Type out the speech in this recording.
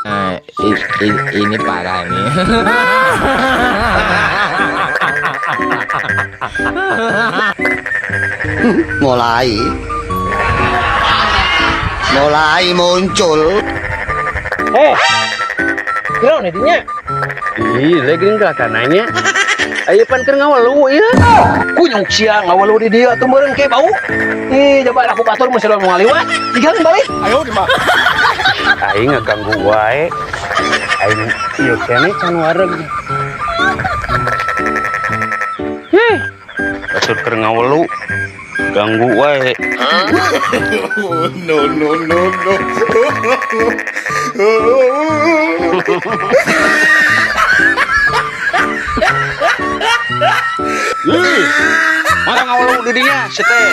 Nah, ini parah nih. mulai muncul. Kira nih dinya. Ih, lagi enggak kananya. Ayo pan keur ngawalu ya. Kunyuk sia ngawalu di dia tuh meureun ke bau. Coba aku batur mesti mau ngaliwat. Digang balik. Ayo di mah. Aing ngaganggu wae. Aing ieu kene can wareg. Batur keur ngawalu. Ganggu wae. No. Mana ngawalu di dinya, sete.